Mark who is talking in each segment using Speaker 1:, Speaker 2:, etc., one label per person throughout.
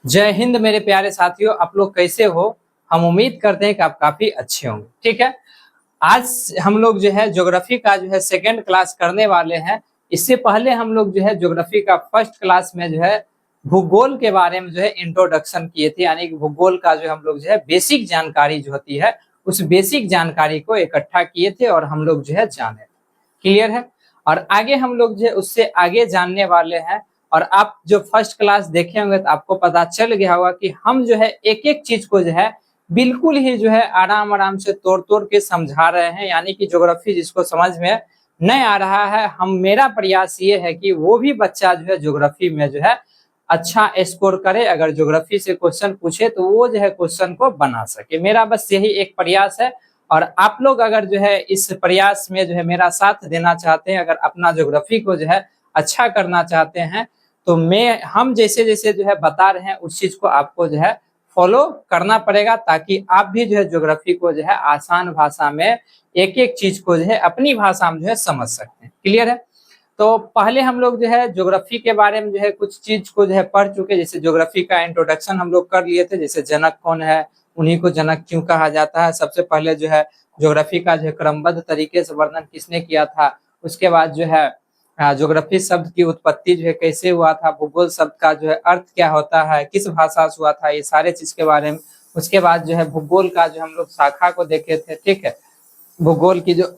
Speaker 1: जय हिंद मेरे प्यारे साथियों, आप लोग कैसे हो। हम उम्मीद करते हैं कि आप काफी अच्छे होंगे। ठीक है, आज हम लोग जो है ज्योग्राफी का जो है सेकेंड क्लास करने वाले हैं। इससे पहले हम लोग जो है ज्योग्राफी का फर्स्ट क्लास में जो है भूगोल के बारे में जो है इंट्रोडक्शन किए थे, यानी कि भूगोल का जो हम लोग जो है बेसिक जानकारी जो होती है उस बेसिक जानकारी को इकट्ठा किए थे और हम लोग जो है जाने। क्लियर है। और आगे हम लोग जो है उससे आगे जानने वाले हैं। और आप जो फर्स्ट क्लास देखे होंगे तो आपको पता चल गया होगा कि हम जो है एक एक चीज को जो है बिल्कुल ही जो है आराम आराम से तोड़ तोड़ के समझा रहे हैं, यानी कि ज्योग्राफी जिसको समझ में नहीं आ रहा है, हम मेरा प्रयास ये है कि वो भी बच्चा जो है ज्योग्राफी में जो है अच्छा स्कोर करे। अगर ज्योग्राफी से क्वेश्चन पूछे तो वो जो है क्वेश्चन को बना सके। मेरा बस यही एक प्रयास है। और आप लोग अगर जो है इस प्रयास में जो है मेरा साथ देना चाहते हैं, अगर अपना ज्योग्राफी को जो है अच्छा करना चाहते हैं, तो हम जैसे जैसे जो है बता रहे हैं उस चीज को आपको जो है फॉलो करना पड़ेगा, ताकि आप भी जो है ज्योग्राफी को जो है आसान भाषा में एक एक चीज को जो है अपनी भाषा में जो है समझ सकते हैं। क्लियर है। तो पहले हम लोग जो है ज्योग्राफी के बारे में जो है कुछ चीज को जो है पढ़ चुके, जैसे ज्योग्राफी का इंट्रोडक्शन हम लोग कर लिए थे। जैसे जनक कौन है, उन्हीं को जनक क्यों कहा जाता है, सबसे पहले जो है ज्योग्राफी का जो है क्रमबद्ध तरीके से वर्णन किसने किया था, उसके बाद जो है ज्योग्राफी शब्द की उत्पत्ति जो है कैसे हुआ था, भूगोल शब्द का जो है अर्थ क्या होता है, किस भाषा से हुआ था, ये सारे चीज के बारे में। उसके बाद जो है भूगोल का जो हम लोग शाखा को देखे थे। ठीक है, भूगोल की जो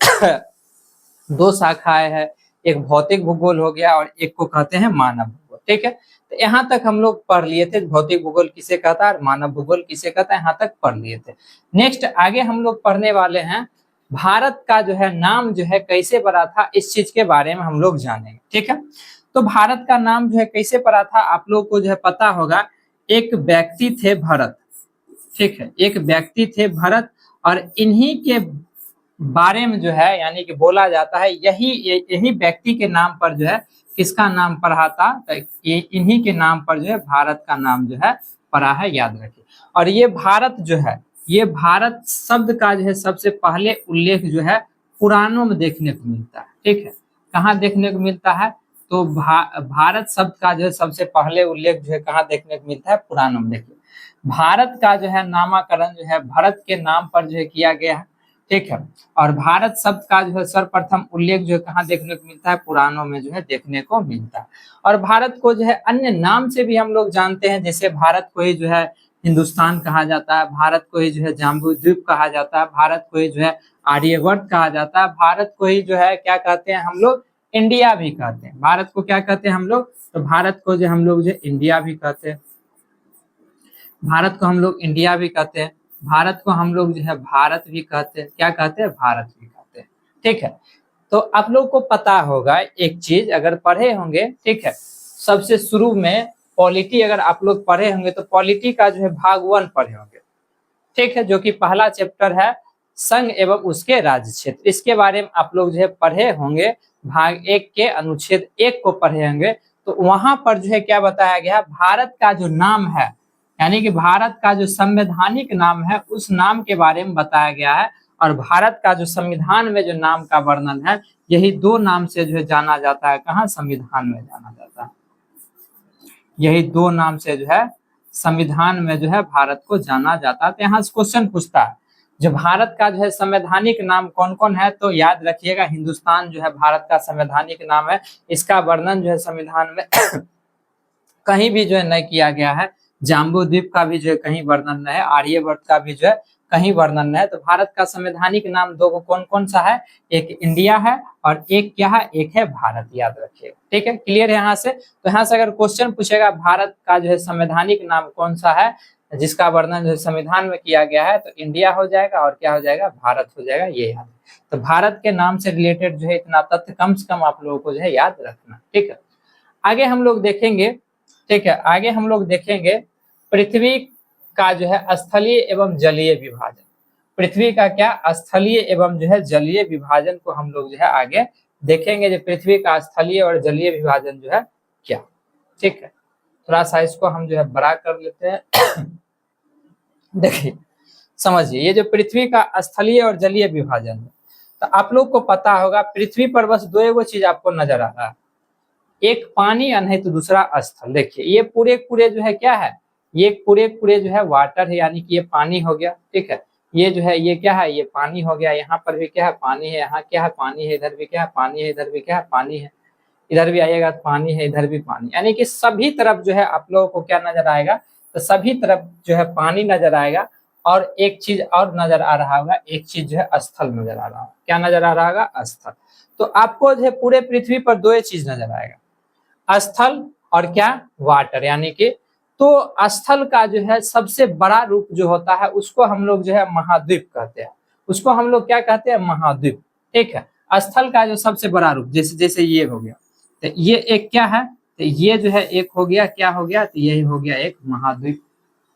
Speaker 1: दो शाखाएं हैं, एक भौतिक भूगोल हो गया और एक को कहते हैं मानव भूगोल। ठीक है, तो यहाँ तक हम लोग पढ़ लिए थे भौतिक भूगोल किसे कहता है और मानव भूगोल किसे कहता है, यहाँ तक पढ़ लिए थे। नेक्स्ट आगे हम लोग पढ़ने वाले हैं भारत का जो है नाम जो है कैसे पड़ा था, इस चीज के बारे में हम लोग जानेंगे। ठीक है, तो भारत का नाम जो है कैसे पड़ा था आप लोग को जो है पता होगा। एक व्यक्ति थे भरत। ठीक है, एक व्यक्ति थे भरत और इन्हीं के बारे में जो है यानी कि बोला जाता है यही यही व्यक्ति के नाम पर जो है किसका नाम पढ़ा था, तो ये इन्हीं के नाम पर जो है भारत का नाम जो है पढ़ा है, याद रखिए। और ये भारत जो है, ये भारत शब्द का जो है सबसे पहले उल्लेख जो है पुराणों में देखने को मिलता है। ठीक है, कहाँ देखने को मिलता है, तो भारत शब्द का जो है सबसे पहले उल्लेख जो है कहाँ देखने को मिलता है, पुराणों में। देखिए, भारत का जो है नामकरण जो है भरत के नाम पर जो है किया गया है। ठीक है, और भारत शब्द का जो है सर्वप्रथम उल्लेख जो है कहाँ देखने को मिलता है, पुराणों में जो है देखने को मिलता है। और भारत को जो है अन्य नाम से भी हम लोग जानते हैं, जैसे भारत को ही जो है हिंदुस्तान कहा जाता है, भारत को ही जो है जाम्बू द्वीप कहा जाता है, भारत को ही जो है आर्यवर्त कहा जाता है, भारत को ही जो है क्या कहते हैं हम लोग, इंडिया भी कहते हैं। भारत को क्या कहते हैं हम लोग, तो भारत को जो हम लोग जो इंडिया भी कहते हैं, भारत को हम लोग इंडिया भी कहते हैं, भारत को हम लोग जो है भारत भी कहते हैं। क्या कहते हैं, भारत भी कहते हैं। ठीक है, तो आप लोग को पता होगा एक चीज अगर पढ़े होंगे। ठीक है, सबसे शुरू में पॉलिटी अगर आप लोग पढ़े होंगे तो पॉलिटी का जो है भाग 1 पढ़े होंगे। ठीक है, जो कि पहला चैप्टर है संघ एवं उसके राज्य क्षेत्र, इसके बारे में आप लोग जो है पढ़े होंगे। भाग 1 के अनुच्छेद 1 को पढ़े होंगे, तो वहां पर जो है क्या बताया गया, भारत का जो नाम है यानी कि भारत का जो संवैधानिक नाम है उस नाम के बारे में बताया गया है। और भारत का जो संविधान में जो नाम का वर्णन है, यही 2 नाम से जो है जाना जाता है। कहाँ, संविधान में जाना जाता है, यही 2 नाम से जो है संविधान में जो है भारत को जाना जाता है। तो यहाँ से क्वेश्चन पूछता है जो भारत का जो है संवैधानिक नाम कौन कौन है, तो याद रखिएगा हिंदुस्तान जो है भारत का संवैधानिक नाम है। इसका वर्णन जो है संविधान में कहीं भी जो है नहीं किया गया है। जाम्बू द्वीप का भी जो है कहीं वर्णन नहीं है, आर्यवर्त का भी जो है कहीं वर्णन नहीं है। तो भारत का संवैधानिक नाम 2 को कौन कौन सा है, एक इंडिया है और एक क्या है, एक है भारत, याद रखिएगा। ठीक है, क्लियर है यहाँ से। तो यहाँ से अगर क्वेश्चन पूछेगा भारत का जो है संवैधानिक नाम कौन सा है जिसका वर्णन जो है संविधान में किया गया है, तो इंडिया हो जाएगा और क्या हो जाएगा, भारत हो जाएगा, ये याद। तो भारत के नाम से रिलेटेड जो है इतना तथ्य कम से कम आप लोगों को जो है याद रखना। ठीक है, आगे हम लोग देखेंगे। ठीक है, आगे हम लोग देखेंगे पृथ्वी का जो है स्थलीय एवं जलीय विभाजन। पृथ्वी का क्या, स्थलीय एवं जो है जलीय विभाजन को हम लोग जो है आगे देखेंगे, जो पृथ्वी का स्थलीय और जलीय विभाजन जो है क्या। ठीक है, थोड़ा सा इसको हम जो है बड़ा कर लेते हैं। देखिए समझिए, ये जो पृथ्वी का स्थलीय और जलीय विभाजन है, तो आप लोग को पता होगा पृथ्वी पर बस 2 एगो चीज आपको नजर आ रहा है, एक पानी और नहीं तो दूसरा स्थल। देखिए ये पूरे पूरे जो है क्या है, ये पूरे पूरे जो है वाटर है, यानी कि ये पानी हो गया, ठीक है। ये जो है ये क्या है, ये पानी हो गया। यहाँ पर भी क्या है, पानी है। यहाँ क्या है, पानी है। इधर भी क्या है, पानी है। इधर भी क्या है, पानी है। इधर भी आइएगा तो पानी है, इधर भी पानी, यानी कि सभी तरफ जो है आप लोगों को क्या नजर आएगा, तो सभी तरफ जो है पानी नजर आएगा। और एक चीज और नजर आ रहा होगा, एक चीज जो है स्थल नजर आ रहा होगा। क्या नजर आ रहा होगा, स्थल। तो आपको जो है पूरे पृथ्वी पर दो ही चीज नजर आएगा, स्थल और क्या, वाटर, यानी कि तो स्थल का जो है सबसे बड़ा रूप जो होता है उसको हम लोग जो है महाद्वीप कहते हैं। उसको हम लोग क्या कहते हैं, महाद्वीप, ठीक है। स्थल का जो सबसे बड़ा रूप, जैसे जैसे ये हो गया, तो ये एक क्या है, तो ये जो है एक हो गया, क्या हो गया, तो यही हो गया एक महाद्वीप,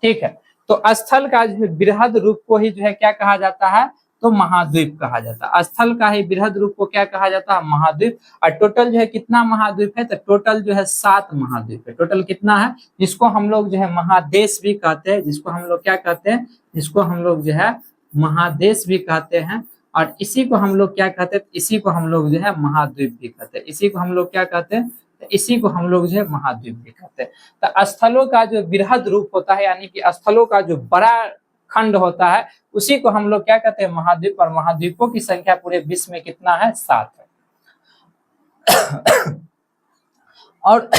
Speaker 1: ठीक है। तो स्थल का जो है बृहद रूप को ही जो है क्या कहा जाता है, तो महाद्वीप कहा जाता है। स्थल का ही बृहद रूप को क्या कहा जाता है, महाद्वीप। और टोटल जो है कितना महाद्वीप है, तो टोटल जो है 7 महाद्वीप है। टोटल कितना है, जिसको हम लोग जो है महादेश भी कहते हैं, जिसको हम लोग क्या कहते हैं, जिसको हम लोग जो है महादेश भी कहते हैं। और इसी को हम लोग क्या कहते हैं, इसी को हम लोग जो है महाद्वीप भी कहते हैं। इसी को हम लोग क्या कहते हैं, तो इसी को हम लोग जो है महाद्वीप भी कहते हैं। तो स्थलों का जो बृहद रूप होता है, यानी कि स्थलों का जो बड़ा खंड होता है, उसी को हम लोग क्या कहते हैं, महाद्वीप। और महाद्वीपों की संख्या पूरे विश्व में कितना है, 7 है। और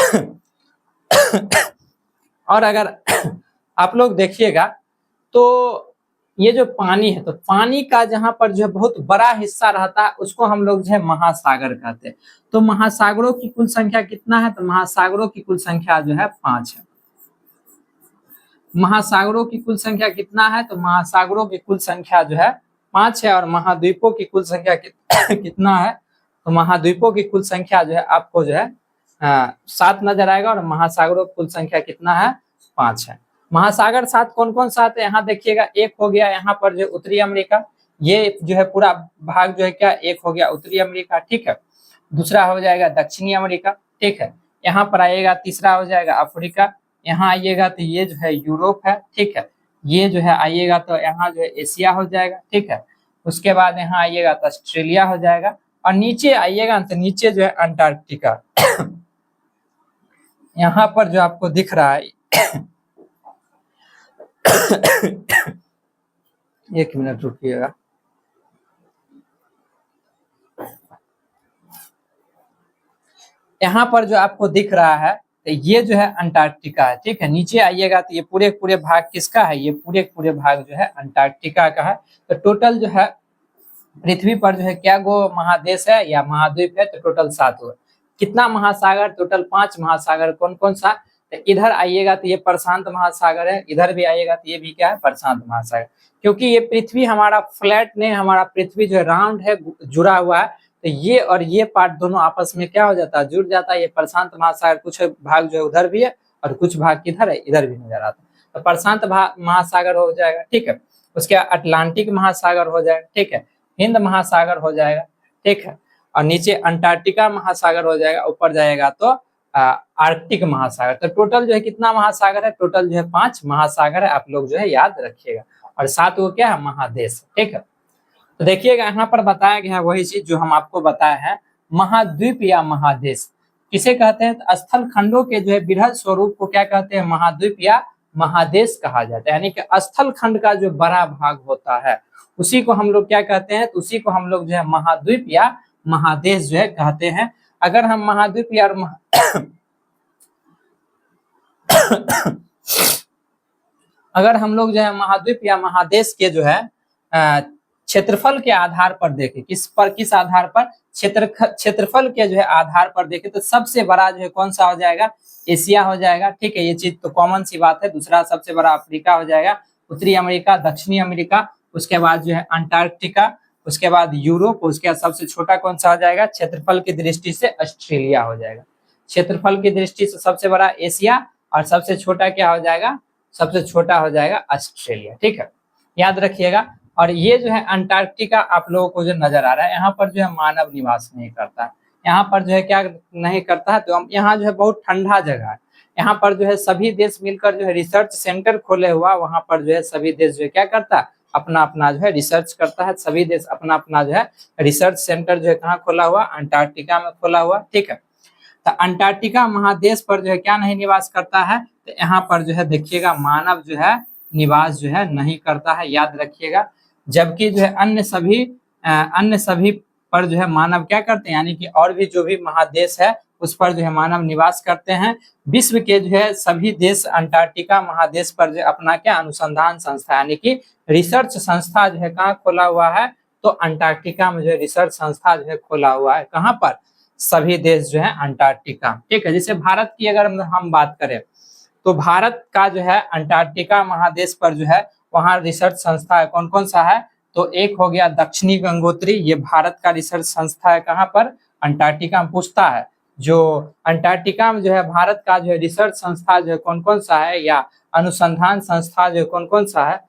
Speaker 1: और अगर आप लोग देखिएगा तो ये जो पानी है, तो पानी का जहां पर जो है बहुत बड़ा हिस्सा रहता है उसको हम लोग जो है महासागर कहते हैं। तो महासागरों की कुल संख्या कितना है, तो महासागरों की कुल संख्या जो है 5 है। महासागरों की कुल संख्या कितना है, तो महासागरों की कुल संख्या जो है 5 है। और महाद्वीपों की कुल संख्या कितना है, तो महाद्वीपों की कुल संख्या जो है आपको जो है 7 नजर आएगा। और महासागरों की कुल संख्या कितना है, 5 है। महासागर 7 कौन कौन सा है, यहाँ देखिएगा, एक हो गया यहाँ पर जो उत्तरी अमेरिका, ये जो है पूरा भाग जो है क्या, एक हो गया उत्तरी अमेरिका, ठीक है। दूसरा हो जाएगा दक्षिणी अमेरिका, ठीक है। यहाँ पर आइएगा, तीसरा हो जाएगा अफ्रीका। यहाँ आइएगा तो ये जो है यूरोप है, ठीक है। ये जो है आइएगा तो यहाँ जो है एशिया हो जाएगा, ठीक है। उसके बाद यहाँ आइएगा तो ऑस्ट्रेलिया हो जाएगा। और नीचे आइएगा तो नीचे जो है अंटार्कटिका यहाँ पर जो आपको दिख रहा है एक मिनट रुकिएगा। यहाँ पर जो आपको दिख रहा है, तो ये जो है अंटार्कटिका है, ठीक है। नीचे आइएगा तो ये पूरे पूरे भाग किसका है, ये पूरे पूरे भाग जो है अंटार्कटिका का है। तो टोटल जो है पृथ्वी पर जो है क्या गो महादेश है या महाद्वीप है, तो टोटल 7 हुआ। कितना महासागर, टोटल 5 महासागर। कौन कौन सा, तो इधर आइएगा तो ये प्रशांत महासागर है, इधर भी आइएगा तो ये भी क्या है, प्रशांत महासागर। क्योंकि ये पृथ्वी हमारा फ्लैट नहीं, हमारा पृथ्वी जो है राउंड है, जुड़ा हुआ है, तो ये और ये पार्ट दोनों आपस में क्या हो जाता है, जुड़ जाता है। ये प्रशांत महासागर कुछ भाग जो है उधर भी है और कुछ भाग किधर है, इधर भी नजर आता है। तो प्रशांत महासागर हो जाएगा, ठीक है। उसके अटलांटिक महासागर हो जाएगा, ठीक है। हिंद महासागर हो जाएगा, ठीक है। और नीचे अंटार्कटिका महासागर हो जाएगा, ऊपर जाएगा तो आर्कटिक महासागर। तो टोटल जो है कितना महासागर है, टोटल जो है 5 महासागर है, आप लोग जो है याद रखिएगा। और 7 वो क्या है, महादेश, ठीक है। तो देखिएगा यहाँ पर बताया गया है वही चीज जो हम आपको बताए हैं, महाद्वीप या महादेश किसे कहते हैं, तो स्थल खंडों के जो है बृहद स्वरूप को क्या कहते हैं, महाद्वीप या महादेश कहा जाता है। यानी कि स्थल खंड का जो बड़ा भाग होता है उसी को हम लोग क्या कहते हैं, तो उसी को हम लोग जो है महाद्वीप या महादेश जो है कहते हैं। अगर हम महाद्वीप या अगर हम लोग जो है महाद्वीप या महादेश के जो है क्षेत्रफल के आधार पर देखें, किस आधार पर, क्षेत्रफल के जो है आधार पर देखें, तो सबसे बड़ा जो है कौन सा हो जाएगा, एशिया हो जाएगा, ठीक है। ये चीज तो कॉमन सी बात है। दूसरा सबसे बड़ा अफ्रीका हो जाएगा, उत्तरी अमेरिका, दक्षिणी अमेरिका, उसके बाद जो है अंटार्कटिका, उसके बाद यूरोप, उसके बाद सबसे छोटा कौन सा हो जाएगा, क्षेत्रफल की दृष्टि से ऑस्ट्रेलिया हो जाएगा। क्षेत्रफल की दृष्टि से सबसे बड़ा एशिया और सबसे छोटा क्या हो जाएगा, सबसे छोटा हो जाएगा ऑस्ट्रेलिया, ठीक है, याद रखिएगा। और ये जो है अंटार्कटिका आप लोगों को जो नजर आ रहा है, यहाँ पर जो है मानव निवास नहीं करता है, यहाँ पर जो है क्या नहीं करता है, तो हम यहाँ जो है बहुत ठंडा जगह है। यहाँ पर जो है सभी देश मिलकर जो है रिसर्च सेंटर खोले हुआ, वहां पर जो है सभी देश जो है क्या करता है, अपना अपना जो है रिसर्च करता है। सभी देश अपना अपना जो है रिसर्च सेंटर जो है कहाँ खोला हुआ, अंटार्कटिका में खोला हुआ, ठीक है। तो अंटार्कटिका महादेश पर जो है क्या नहीं निवास करता है, तो यहाँ पर जो है देखिएगा मानव जो है निवास जो है नहीं करता है, याद रखिएगा। जबकि जो है अन्य सभी पर जो है मानव क्या करते हैं, यानी कि और भी जो भी महादेश है उस पर जो है मानव निवास करते हैं। विश्व के जो है सभी देश अंटार्कटिका महादेश पर जो अपना क्या अनुसंधान संस्था यानी कि रिसर्च संस्था जो है कहाँ खोला हुआ है, तो अंटार्कटिका में जो है रिसर्च संस्था जो है खोला हुआ है। कहाँ पर, सभी देश जो है अंटार्कटिका, ठीक है। जैसे भारत की अगर हम बात करें तो भारत का जो है अंटार्कटिका महादेश पर जो है वहाँ रिसर्च संस्था है, कौन कौन सा है, तो एक हो गया दक्षिणी गंगोत्री, ये भारत का रिसर्च संस्था है। कहाँ पर, अंटार्कटिका में पूछता है, जो अंटार्कटिका में जो है भारत का जो है रिसर्च संस्था जो है कौन कौन सा है, या अनुसंधान संस्था जो कौन कौन सा है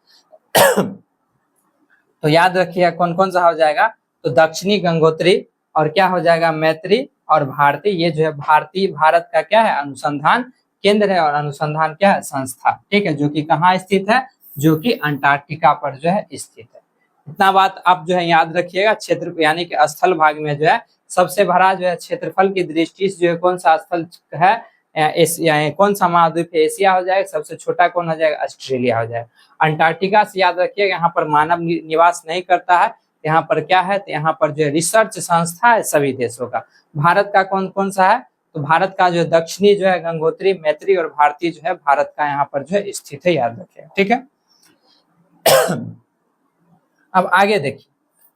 Speaker 1: तो याद रखिए कौन कौन सा हो जाएगा, तो दक्षिणी गंगोत्री और क्या हो जाएगा मैत्री और भारती, ये जो है भारत का क्या है अनुसंधान केंद्र है और अनुसंधान क्या है संस्था, ठीक है, जो कि कहाँ स्थित है, जो कि अंटार्कटिका पर जो है स्थित है। इतना बात आप जो है याद रखिएगा। क्षेत्र यानी कि स्थल भाग में जो है सबसे बड़ा जो है क्षेत्रफल की दृष्टि से जो है कौन सा स्थल है, एशिया, कौन सा महाद्वीप है, एशिया हो जाएगा। सबसे छोटा कौन हो जाएगा, ऑस्ट्रेलिया हो जाएगा। अंटार्कटिका से याद रखिएगा यहाँ पर मानव निवास नहीं करता है, यहाँ पर क्या है, तो यहाँ पर जो है रिसर्च संस्था है सभी देशों का। भारत का कौन कौन सा है, तो भारत का जो दक्षिणी जो है गंगोत्री, मैत्री और भारती जो है भारत का यहाँ पर जो है स्थित है, याद रखिएगा, ठीक है। अब आगे देखिए,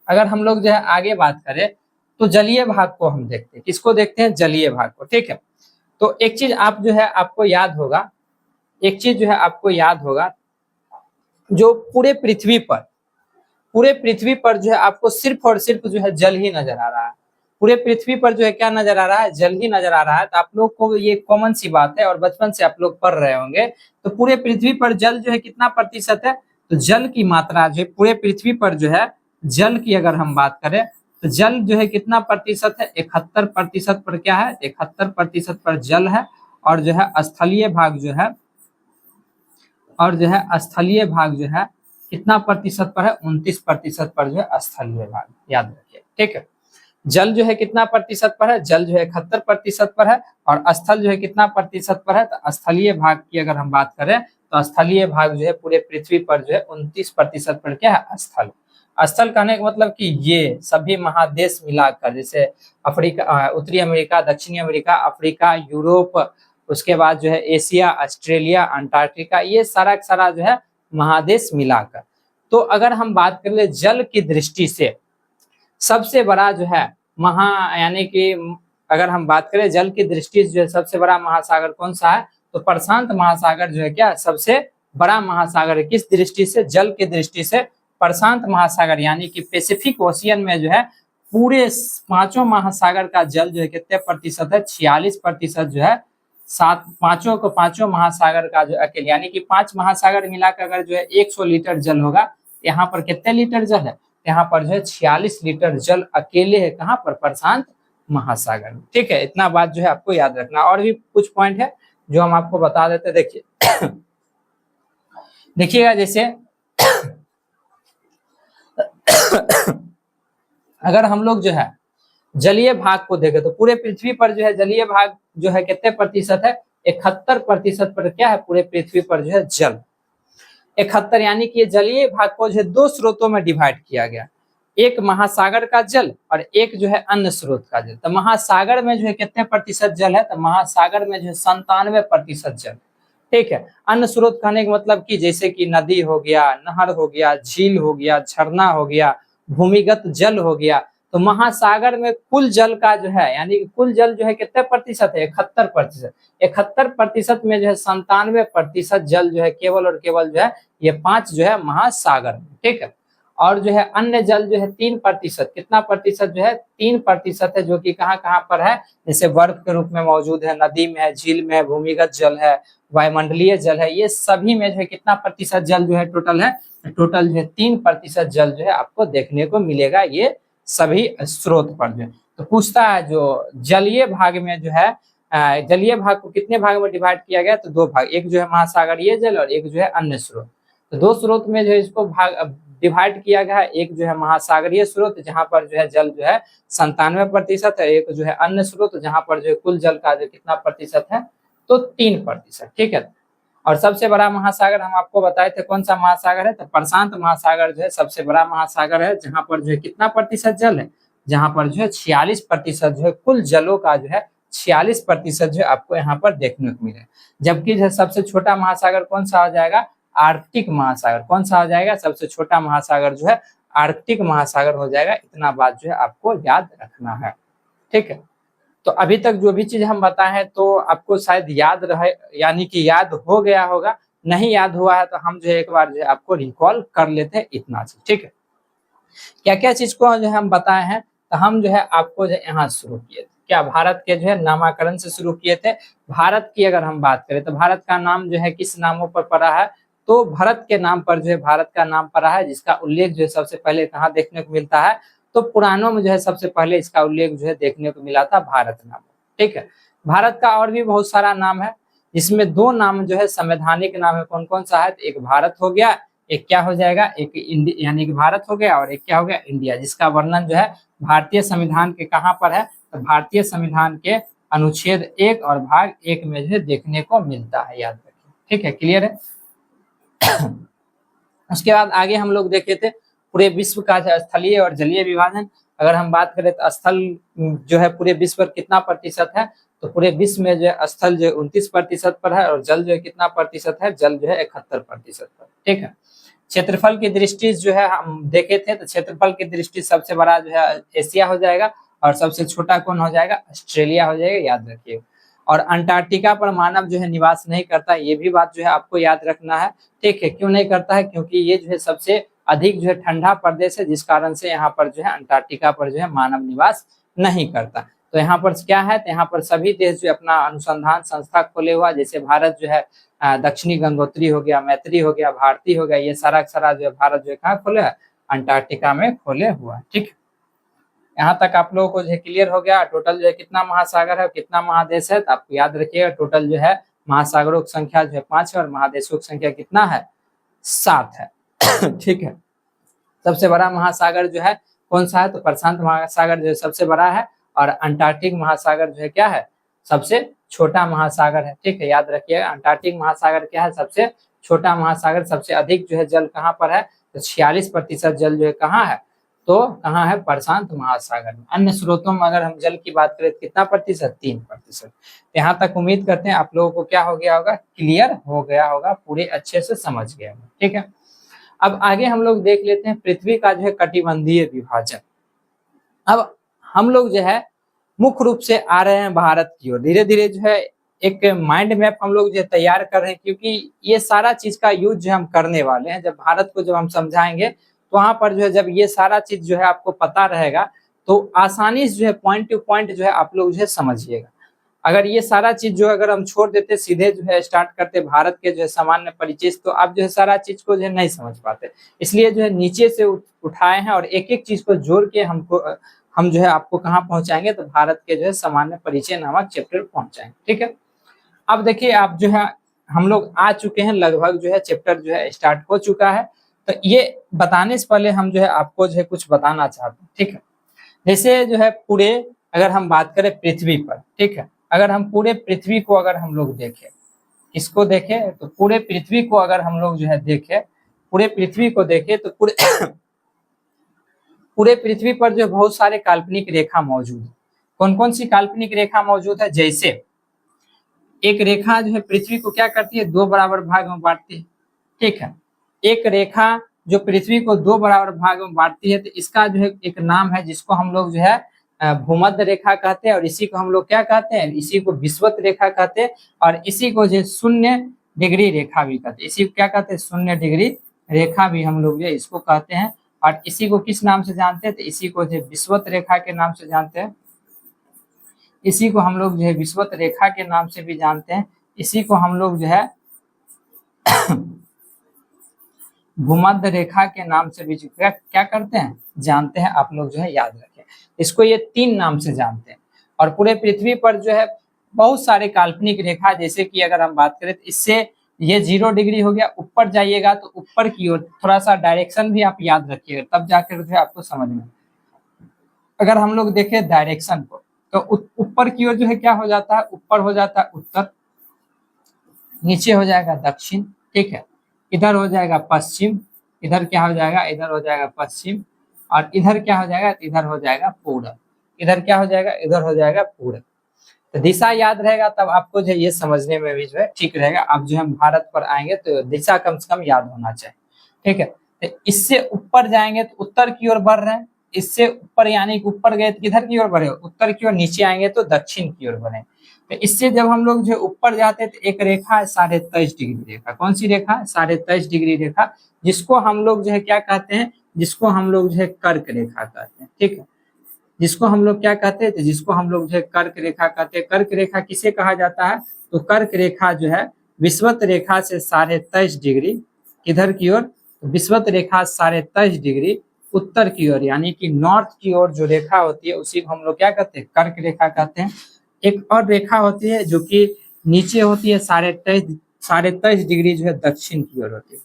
Speaker 1: अगर हम लोग जो है आगे बात करें तो जलीय भाग को हम देखते हैं, किसको देखते हैं, जलीय भाग को, ठीक है। तो एक चीज आप जो है आपको याद होगा, एक चीज जो है आपको याद होगा, जो पूरे पृथ्वी पर जो है आपको सिर्फ और सिर्फ जो है जल ही नजर आ रहा है। पूरे पृथ्वी पर जो है क्या नजर आ रहा है, जल ही नजर आ रहा है। तो आप लोग को ये कॉमन सी बात है और बचपन से आप लोग पढ़ रहे होंगे। तो पूरे पृथ्वी पर जल जो है कितना प्रतिशत है, तो जल की मात्रा जो है पूरे पृथ्वी पर जो है जल की अगर हम बात करें तो जल जो है कितना प्रतिशत है, 71% पर क्या है, 71% पर जल है। और जो है स्थलीय भाग जो है, और जो है स्थलीय भाग जो है कितना प्रतिशत पर है, 29% पर जो है स्थलीय भाग, याद रखिए, ठीक है। जल जो है कितना प्रतिशत पर है, जल जो है 71% पर है। और स्थल जो है कितना प्रतिशत पर है, तो स्थलीय भाग की अगर हम बात करें तो स्थलीय भाग जो है पूरे पृथ्वी पर जो है 29% पर क्या है, स्थल। स्थल कहने का मतलब कि ये सभी महादेश मिलाकर, जैसे अफ्रीका, उत्तरी अमेरिका, दक्षिणी अमेरिका, अफ्रीका, यूरोप, उसके बाद जो है एशिया, ऑस्ट्रेलिया, अंटार्कटिका, ये सारा जो है महादेश मिलाकर। तो अगर हम बात कर ले जल की दृष्टि से सबसे बड़ा जो है यानी कि अगर हम बात करें जल की दृष्टि से जो है सबसे बड़ा महासागर कौन सा है, तो प्रशांत महासागर जो है क्या सबसे बड़ा महासागर है। किस दृष्टि से, जल की दृष्टि से प्रशांत महासागर, यानी कि पैसिफिक ओशियन में जो है पूरे 5 महासागर का जल जो है कितने प्रतिशत है, 46% जो है। पांचों महासागर का जो अकेले, यानी कि 5 महासागर मिलाकर अगर जो है 100 लीटर जल होगा, यहाँ पर कितने लीटर जल है, यहाँ पर जो है 46 लीटर जल अकेले है, कहाँ पर, प्रशांत महासागर में, ठीक है। इतना बात जो है आपको याद रखना। और भी कुछ पॉइंट है जो हम आपको बता देते, देखिए देखिएगा, जैसे अगर हम लोग जो है जलीय भाग को देखें तो पूरे पृथ्वी पर जो है जलीय भाग जो है कितने प्रतिशत है, 71% पर क्या है पूरे पृथ्वी पर जो है जल। 71, यानी कि जलीय भाग को जो है 2 स्रोतों में डिवाइड किया गया, एक महासागर का जल और एक जो है अन्य स्रोत का जल। तो महासागर में जो है कितने प्रतिशत जल है, तो महासागर में जो है 97% जल, ठीक है। अन्य स्रोत कहने का मतलब कि जैसे कि नदी हो गया, नहर हो गया, झील हो गया, झरना हो गया, भूमिगत जल हो गया। तो महासागर में कुल जल का जो है, यानी कि कुल जल जो है कितने प्रतिशत है, 71%। 71% में जो है 97% जल जो है केवल और केवल जो है ये 5 जो है महासागर में, ठीक है। और जो है अन्य जल जो है 3%, कितना प्रतिशत जो है, 3% है, जो कि कहाँ कहाँ पर है, जैसे बर्फ के रूप में मौजूद है, नदी में है, झील में है, भूमिगत जल है, वायुमंडलीय जल है। ये सभी में जो है कितना प्रतिशत जल जो है टोटल है, टोटल जो है 3% जल जो है आपको देखने को मिलेगा ये सभी स्रोत पर जो है। तो पूछता है जो जलीय भाग में जो है जलीय भाग को कितने भाग में डिवाइड किया गया, तो 2 भाग, एक जो है महासागरीय जल और एक जो है अन्य स्रोत। तो 2 स्रोत में जो है इसको डिवाइड किया गया है। एक जो है महासागरीय स्रोत जहां पर जो है जल जो है 97% है, एक जो है अन्य स्रोत जहां पर जो है कुल जल का जो कितना प्रतिशत है तो 3%। ठीक है, और सबसे बड़ा महासागर हम आपको बताए थे कौन सा महासागर है, तो प्रशांत महासागर जो है सबसे बड़ा महासागर है, जहां पर जो है कितना प्रतिशत जल है, जहां पर जो है 46% जो है कुल जलों का जो है 46% जो आपको यहाँ पर देखने को मिले। जबकि जो सबसे छोटा महासागर कौन सा हो जाएगा, आर्कटिक महासागर। कौन सा हो जाएगा, सबसे छोटा महासागर जो है आर्कटिक महासागर हो जाएगा। इतना बात जो है आपको याद रखना है। ठीक है, तो अभी तक जो भी चीज हम बताए हैं तो आपको शायद याद रहे, यानी कि याद हो गया होगा। नहीं याद हुआ है तो हम जो है एक बार जो है आपको रिकॉल कर लेते हैं इतना चीज। ठीक है, क्या क्या चीज को जो हम बताए हैं, तो हम जो है आपको जो यहाँ शुरू किए थे क्या, भारत के जो है नामकरण से शुरू किए थे। भारत की अगर हम बात करें तो भारत का नाम जो है किस नामों पर पड़ा है, तो भरत के नाम पर जो है भारत का नाम पड़ा है, जिसका उल्लेख जो है सबसे पहले कहाँ देखने को मिलता है, तो पुराणों में जो है सबसे पहले इसका उल्लेख जो है देखने को मिला था भारत नाम। ठीक है, भारत का और भी बहुत सारा नाम है, जिसमें दो नाम जो है संवैधानिक नाम है। कौन कौन सा है, तो एक भारत हो गया, एक क्या हो जाएगा, एक इंडिया, यानी कि भारत हो गया, और एक क्या हो गया, इंडिया, जिसका वर्णन जो है भारतीय संविधान के कहाँ पर है, तो भारतीय संविधान के अनुच्छेद 1 और भाग 1 में जो है देखने को मिलता है, याद रखिए। ठीक है, क्लियर है। उसके बाद आगे हम लोग देखे थे पूरे विश्व का स्थलीय और जलीय विभाजन। अगर हम बात करें तो स्थल जो है पूरे विश्व पर कितना प्रतिशत है, तो पूरे विश्व में जो है स्थल जो है 29% पर है, और जल जो है कितना प्रतिशत है, जल जो है 71% पर। ठीक है, क्षेत्रफल की दृष्टि जो है हम देखे थे, तो क्षेत्रफल की दृष्टि सबसे बड़ा जो है एशिया हो जाएगा, और सबसे छोटा कौन हो जाएगा, ऑस्ट्रेलिया हो जाएगा, याद रखिए। और अंटार्कटिका पर मानव जो है निवास नहीं करता, ये भी बात जो है आपको याद रखना है। ठीक है, क्यों नहीं करता है, क्योंकि ये जो है सबसे अधिक जो है ठंडा प्रदेश है, जिस कारण से यहाँ पर जो है अंटार्कटिका पर जो है मानव निवास नहीं करता। तो यहाँ पर क्या है, तो यहाँ पर सभी देश जो अपना अनुसंधान संस्था खोले हुआ, जैसे भारत जो है दक्षिणी गंगोत्री हो गया, मैत्री हो गया, भारती हो गया, ये सारा जो है भारत जो है कहाँ खोले है, अंटार्कटिका में खोले हुआ है। ठीक है, यहाँ तक आप लोगों को जो है क्लियर हो गया। टोटल जो है कितना महासागर है, कितना महादेश है, तो आप याद रखिएगा टोटल जो है महासागरों की संख्या जो है 5 है, और महादेशों की संख्या कितना है, 7 है। ठीक है, सबसे बड़ा महासागर जो है कौन सा है, तो प्रशांत महासागर जो है सबसे बड़ा है, और अंटार्कटिक महासागर जो है क्या है, सबसे छोटा महासागर है। ठीक है, याद रखिएगा अंटार्कटिक महासागर क्या है, सबसे छोटा महासागर। सबसे अधिक जो है जल कहाँ पर है, तो 46% जल जो है कहाँ है, तो कहाँ है, प्रशांत महासागर में। अन्य स्रोतों में अगर हम जल की बात करें तो कितना प्रतिशत, 3%। यहाँ तक उम्मीद करते हैं आप लोगों को क्या हो गया होगा, क्लियर हो गया होगा, पूरे अच्छे से समझ गए होंगे। ठीक है, अब आगे हम लोग देख लेते हैं पृथ्वी का जो है कटिबंधीय विभाजन। अब हम लोग जो है मुख्य रूप से आ रहे हैं भारत की ओर, धीरे धीरे जो है एक माइंड मैप हम लोग जो तैयार कर रहे हैं, क्योंकि ये सारा चीज का यूज जो हम करने वाले हैं। जब भारत को जब हम समझाएंगे तो वहां पर जो है जब ये सारा चीज जो है आपको पता रहेगा, तो आसानी से जो है पॉइंट टू पॉइंट जो है आप लोग जो है समझिएगा। अगर ये सारा चीज जो अगर हम छोड़ देते, सीधे जो है स्टार्ट करते भारत के जो है सामान्य परिचय, तो आप जो है सारा चीज को जो है नहीं समझ पाते। इसलिए जो है नीचे से उठाए हैं, और एक एक चीज को जोड़ के हम जो है आपको कहाँ पहुंचाएंगे, तो भारत के जो है सामान्य परिचय नामक चैप्टर पहुंचाएंगे। ठीक है, अब देखिए आप जो है हम लोग आ चुके हैं, लगभग जो है चैप्टर जो है स्टार्ट हो चुका है। तो ये बताने से पहले हम जो है आपको जो है कुछ बताना चाहते हैं। ठीक है, जैसे जो है पूरे अगर हम बात करें पृथ्वी पर, ठीक है, अगर हम पूरे पृथ्वी को अगर हम लोग देखें, किसको देखें, तो पूरे पृथ्वी को अगर हम लोग जो है देखें, पूरे पृथ्वी को देखें, तो पूरे पूरे पृथ्वी पर जो बहुत सारे काल्पनिक रेखा मौजूद है। कौन कौन सी काल्पनिक रेखा मौजूद है, जैसे एक रेखा जो है पृथ्वी को क्या करती है, 2 बराबर भाग में बांटती है। ठीक है, एक रेखा जो पृथ्वी को 2 बराबर भाग में बांटती है, तो इसका जो है एक नाम है, जिसको हम लोग जो है भूमध्य रेखा कहते हैं, और इसी को हम लोग क्या कहते हैं, इसी को विषुवत रेखा कहते हैं, और इसी को जो 0 डिग्री रेखा भी कहते हैं। इसी को क्या कहते हैं, 0 डिग्री रेखा भी हम लोग जो है इसको कहते हैं। और इसी को किस नाम से जानते हैं, तो इसी को जो विषुवत रेखा के नाम से जानते हैं। इसी को हम लोग जो है विषुवत रेखा के नाम से भी जानते हैं। इसी को हम लोग जो है भूमध्य रेखा के नाम से भी क्या करते हैं, जानते हैं। आप लोग जो है याद रखें, इसको ये 3 नाम से जानते हैं। और पूरे पृथ्वी पर जो है बहुत सारे काल्पनिक रेखा, जैसे कि अगर हम बात करें तो इससे ये 0 डिग्री हो गया। ऊपर जाइएगा तो ऊपर की ओर थोड़ा सा डायरेक्शन भी आप याद रखिएगा, तब जाकर जो है आपको समझ में। अगर हम लोग देखें डायरेक्शन को तो ऊपर की ओर जो है क्या हो जाता है, ऊपर हो जाता है उत्तर, नीचे हो जाएगा दक्षिण, ठीक है, इधर हो जाएगा पश्चिम, इधर क्या हो जाएगा, इधर हो जाएगा पश्चिम, और इधर क्या हो जाएगा, इधर हो जाएगा पूर्व, इधर क्या हो जाएगा, इधर हो जाएगा पूर्व। तो दिशा याद रहेगा तब आपको जो ये समझने में भी जो है ठीक रहेगा। आप जो है भारत पर आएंगे तो दिशा कम से कम याद होना चाहिए, ठीक है। तो इससे ऊपर जाएंगे तो उत्तर की ओर बढ़ रहे हैं, इससे ऊपर यानी कि ऊपर गए तो किधर की ओर बढ़े, उत्तर की ओर, नीचे आएंगे तो दक्षिण की ओर बढ़े। तो इससे जब हम लोग जो ऊपर जाते हैं तो एक रेखा है 23.5 डिग्री रेखा। कौन सी रेखा है, 23.5 डिग्री रेखा, जिसको हम लोग जो है क्या कहते हैं, जिसको हम लोग जो है कर्क रेखा कहते हैं, ठीक है। जिसको हम लोग क्या कहते हैं, जिसको हम लोग जो है कर्क रेखा कहते हैं। कर्क रेखा किसे कहा जाता है, तो कर्क रेखा जो है विषुवत रेखा से 23.5 डिग्री किधर की ओर, विषुवत रेखा 23.5 डिग्री उत्तर की ओर यानी कि नॉर्थ की ओर जो रेखा होती है उसी को हम लोग क्या कहते हैं, कर्क रेखा कहते हैं। एक और रेखा होती है जो कि नीचे होती है 23.5 डिग्री जो है दक्षिण की ओर होती है,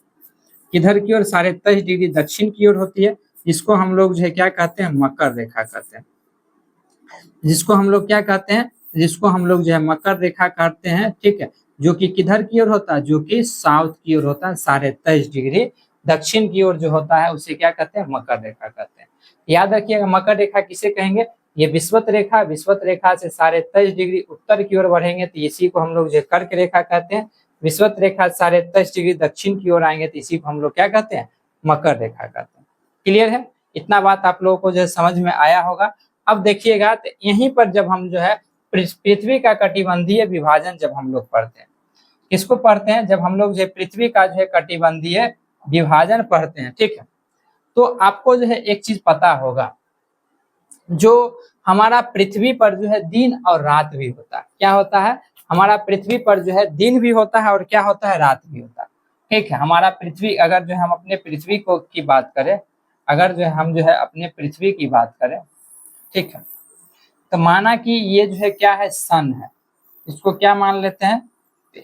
Speaker 1: किधर की ओर, 23.5 डिग्री दक्षिण की ओर होती है, जिसको हम लोग जो है क्या कहते हैं, मकर रेखा कहते हैं। जिसको हम लोग क्या कहते हैं, जिसको हम लोग जो है मकर रेखा कहते हैं, ठीक है, जो कि किधर की ओर होता है, जो कि साउथ की ओर होता है, 23.5 डिग्री दक्षिण की ओर जो होता है उसे क्या कहते हैं, मकर रेखा कहते हैं। याद रखिएगा मकर रेखा किसे कहेंगे, ये विषुवत रेखा, विषुवत रेखा से 23.5 डिग्री उत्तर की ओर बढ़ेंगे तो इसी को हम लोग जो कर्क रेखा कहते हैं। विषुवत रेखा 23.5 डिग्री दक्षिण की ओर आएंगे तो इसी को हम लोग क्या कहते हैं, मकर रेखा कहते हैं। क्लियर है, इतना बात आप लोगों को जो समझ में आया होगा। अब देखिएगा तो यहीं पर जब हम जो है पृथ्वी का कटिबंधीय विभाजन जब हम लोग पढ़ते हैं, किसको पढ़ते हैं, जब हम लोग जो पृथ्वी का जो है कटिबंधीय विभाजन पढ़ते हैं, ठीक है, तो आपको जो है एक चीज पता होगा, जो हमारा पृथ्वी पर जो है दिन और रात भी होता है। क्या होता है, हमारा पृथ्वी पर जो है दिन भी होता है और क्या होता है, रात भी होता है, ठीक है। हमारा पृथ्वी, अगर जो हम अपने पृथ्वी को की बात करें, अगर जो हम जो है अपने पृथ्वी की बात करें, ठीक है, तो माना कि ये जो है क्या है, सन है, इसको क्या मान लेते हैं,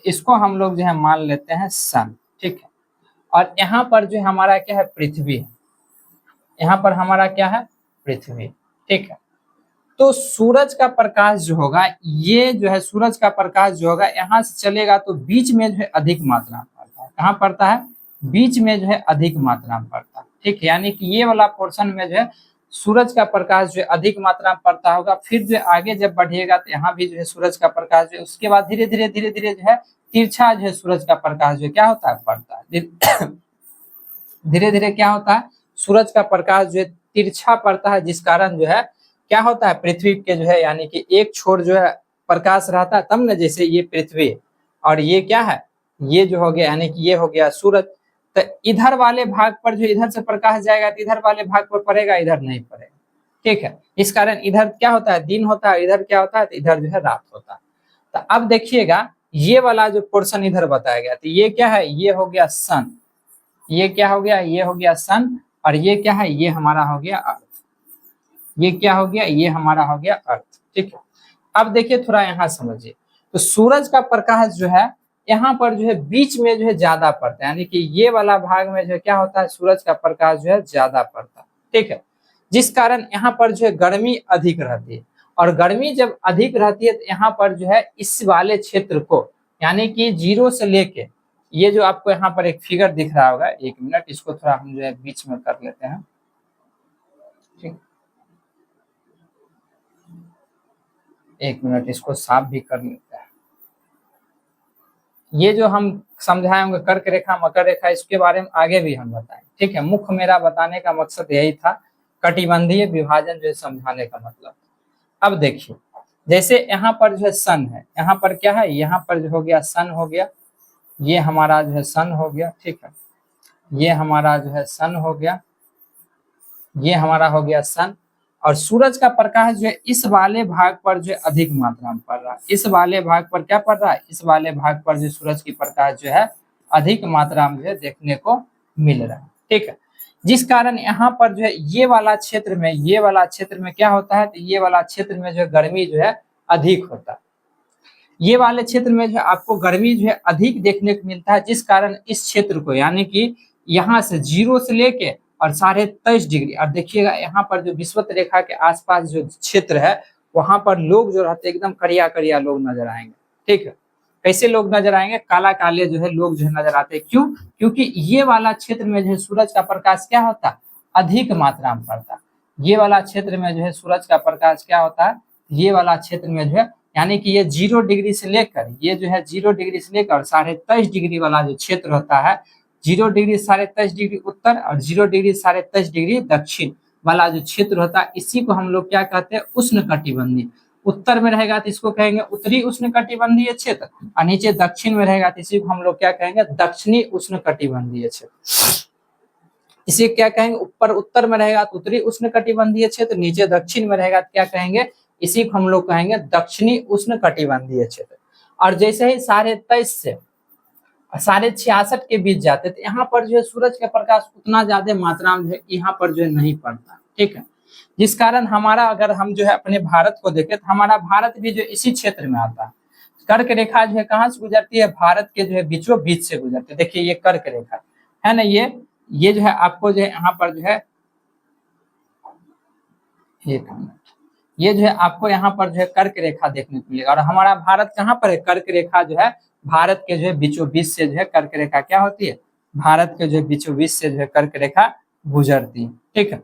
Speaker 1: इसको हम लोग जो है मान लेते हैं सन, ठीक है। और यहाँ पर जो हमारा क्या है, पृथ्वी है, यहाँ पर हमारा क्या है, पृथ्वी, ठीक है। तो सूरज का प्रकाश जो होगा, ये जो है सूरज का प्रकाश जो होगा यहाँ से चलेगा तो बीच में जो है अधिक मात्रा में पड़ता है। कहाँ पड़ता है, बीच में जो है अधिक मात्रा में पड़ता है, ठीक है। यानी कि ये वाला पोर्शन में जो है सूरज का प्रकाश जो है अधिक मात्रा में पड़ता होगा। फिर जो आगे जब बढ़िएगा तो यहाँ भी जो है सूरज का प्रकाश जो है, उसके बाद धीरे धीरे जो है तिरछा जो है सूरज का प्रकाश जो क्या होता है, पड़ता है। धीरे धीरे क्या होता है, सूरज का प्रकाश जो है तिरछा पड़ता है, जिस कारण जो है क्या होता है, पृथ्वी के जो है यानी कि एक छोर जो है प्रकाश रहता है, तब न, जैसे ये पृथ्वी और ये क्या है, ये जो हो गया यानी कि ये हो गया सूरज, तो इधर वाले भाग पर जो इधर से प्रकाश जाएगा तो इधर वाले भाग पर पड़ेगा, इधर नहीं पड़ेगा, ठीक है। इस कारण इधर क्या होता है, दिन होता है, इधर क्या होता है, तो इधर जो है रात होता है। तो अब देखिएगा ये वाला जो पोर्शन इधर बताया गया, तो ये क्या है, ये हो गया सन, ये क्या हो गया, ये हो गया सन, और ये क्या है, ये हमारा हो गया अर्थ, ये क्या हो गया, ये हमारा हो गया अर्थ, ठीक है। अब देखिए थोड़ा यहाँ समझिए, तो सूरज का प्रकाश जो है यहाँ पर जो है बीच में जो है ज्यादा पड़ता है, यानी कि ये वाला भाग में जो है क्या होता है, सूरज का प्रकाश जो है ज्यादा पड़ता है, ठीक है। जिस कारण यहाँ पर जो है गर्मी अधिक रहती है, और गर्मी जब अधिक रहती है तो यहाँ पर जो है इस वाले क्षेत्र को, यानी कि 0 से लेके, ये जो आपको यहाँ पर एक फिगर दिख रहा होगा, 1 मिनट, इसको थोड़ा हम जो है बीच में कर लेते हैं, ठीक, 1 मिनट, इसको साफ भी कर लेते हैं। ये जो हम समझाए होंगे कर्क रेखा, मकर रेखा, इसके बारे में आगे भी हम बताएं, ठीक है। मुख्य मेरा बताने का मकसद यही था, कटिबंधीय विभाजन जो समझाने का मतलब। अब देखिए जैसे यहाँ पर जो है सन है, यहाँ पर क्या है, यहाँ पर जो हो गया सन हो गया, ये हमारा जो है सन हो गया, ठीक है, ये हमारा जो है सन हो गया, ये हमारा हो गया सन, और सूरज का प्रकाश जो है इस वाले भाग पर जो है अधिक मात्रा में पड़ रहा है, इस वाले भाग पर क्या पड़ रहा है, इस वाले भाग पर जो सूरज की प्रकाश जो है अधिक मात्रा में जो है देखने को मिल रहा है, ठीक है। जिस कारण यहाँ पर जो है ये वाला क्षेत्र में, ये वाला क्षेत्र में क्या होता है, तो ये वाला क्षेत्र में जो है गर्मी जो है अधिक होता है। ये वाले क्षेत्र में जो है आपको गर्मी जो है अधिक देखने को मिलता है, जिस कारण इस क्षेत्र को यानी कि यहाँ से 0 से लेके और 23.5 डिग्री, और देखिएगा यहाँ पर जो विषुवत रेखा के आसपास जो क्षेत्र है वहां पर लोग जो रहते हैं एकदम करिया करिया लोग नजर आएंगे। ठीक है, कैसे लोग नजर आएंगे, काला काले जो है लोग जो है नजर आते हैं। क्यों? क्योंकि ये वाला क्षेत्र में जो है सूरज का प्रकाश क्या होता है, अधिक मात्रा में पड़ता है। ये वाला क्षेत्र में जो है सूरज का प्रकाश क्या होता है, ये वाला क्षेत्र में जो है यानी कि ये 0 डिग्री से लेकर ये जो है 0 डिग्री से लेकर 23.5 डिग्री वाला जो क्षेत्र होता है, 0 डिग्री 23.5 डिग्री उत्तर और 0 डिग्री 23.5 डिग्री दक्षिण वाला जो क्षेत्र होता है, इसी को हम लोग क्या कहते हैं, उष्णकटिबंधीय। उत्तर में रहेगा तो इसको कहेंगे उत्तरी उष्णकटिबंधीय क्षेत्र, और नीचे दक्षिण में रहेगा तो इसी को हम लोग क्या कहेंगे, दक्षिणी उष्णकटिबंधीय क्षेत्र। इसे क्या कहेंगे, ऊपर उत्तर में रहेगा तो उत्तरी उष्णकटिबंधीय क्षेत्र, नीचे दक्षिण में रहेगा तो क्या कहेंगे, इसी को हम लोग कहेंगे दक्षिणी उष्णकटिबंधीय क्षेत्र। और जैसे ही 23.5 से 66.5 के बीच जाते तो यहाँ पर जो है सूरज का प्रकाश उतना ज्यादा मात्रा में जो है यहाँ पर जो है नहीं पड़ता। ठीक है, जिस कारण हमारा अगर हम जो है अपने भारत को देखें तो हमारा भारत भी जो इसी क्षेत्र में आता है। कर्क रेखा जो है कहाँ से गुजरती है, भारत के जो है बीचों बीच से गुजरती है। देखिए ये कर्क रेखा है ना, ये जो है आपको जो है यहाँ पर जो है ये जो है आपको यहाँ पर जो है कर्क रेखा देखने को मिलेगा। और हमारा भारत कहाँ पर है, कर्क रेखा जो है भारत के जो है बीचों बीच से जो है कर्क रेखा क्या होती है, भारत के जो है बीचों बीच से जो है कर्क रेखा गुजरती है। ठीक है,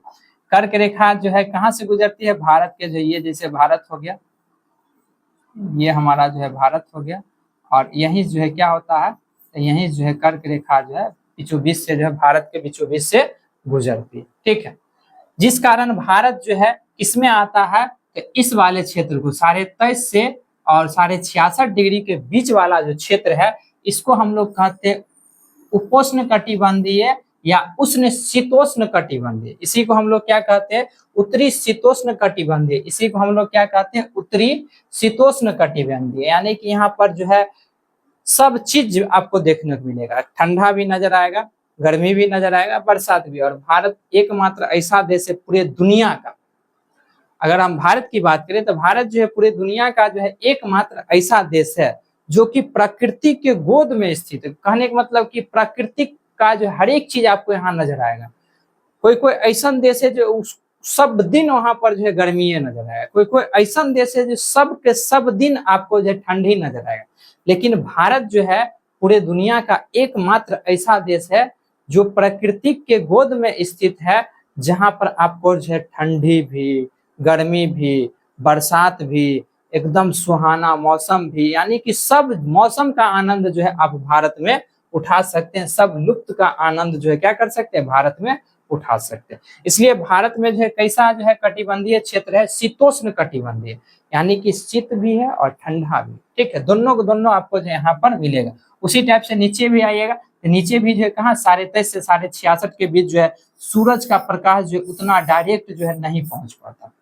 Speaker 1: कर्क रेखा जो है कहाँ से गुजरती है, भारत के जो ये जैसे भारत हो गया, ये हमारा जो है भारत हो गया, और यही जो है क्या होता है, यही जो है कर्क रेखा जो है बीचों बीच से जो है भारत के बीचों बीच से गुजरती है। ठीक है, जिस कारण भारत जो है इसमें आता है तो इस वाले क्षेत्र को 23.5 से और 66.5 डिग्री के बीच वाला जो क्षेत्र है इसको हम लोग कहते हैं उपोष्ण कटिबंधीय या उष्ण शीतोष्ण कटिबंधीय। इसी को हम लोग क्या कहते हैं, उत्तरी शीतोष्ण कटिबंधीय। इसी को हम लोग क्या कहते हैं, उत्तरी शीतोष्ण कटिबंधीय। यानी कि यहाँ पर जो है सब चीज आपको देखने को मिलेगा, ठंडा भी नजर आएगा, गर्मी भी नजर आएगा, बरसात भी। और भारत एकमात्र ऐसा देश है पूरे दुनिया का, अगर हम भारत की बात करें तो भारत जो है पूरे दुनिया का जो है एकमात्र ऐसा देश है जो कि प्रकृति के गोद में स्थित है। कहने का मतलब कि प्रकृति का जो हर एक चीज आपको यहाँ नजर आएगा। कोई कोई ऐसा देश है जो सब दिन वहां पर जो है गर्मी नजर आएगा, कोई कोई ऐसा देश है जो सब के सब दिन आपको जो है ठंडी नजर आएगा। लेकिन भारत जो है पूरे दुनिया का एकमात्र ऐसा देश है जो प्रकृति के गोद में स्थित है, जहां पर आपको जो है ठंडी भी, गर्मी भी, बरसात भी, एकदम सुहाना मौसम भी, यानी कि सब मौसम का आनंद जो है आप भारत में उठा सकते हैं। सब लुत्फ का आनंद जो है क्या कर सकते हैं, भारत में उठा सकते हैं। इसलिए भारत में जो है कैसा जो है कटिबंधीय क्षेत्र है, शीतोष्ण कटिबंधीय, यानी कि शीत भी है और ठंडा भी। ठीक है, दोनों को दोनों आपको जो यहाँ पर मिलेगा। उसी टाइप से नीचे भी आइएगा तो नीचे भी जो है कहाँ 23.5 से 66.5 के बीच जो है सूरज का प्रकाश जो उतना डायरेक्ट जो है नहीं पहुंच पाता।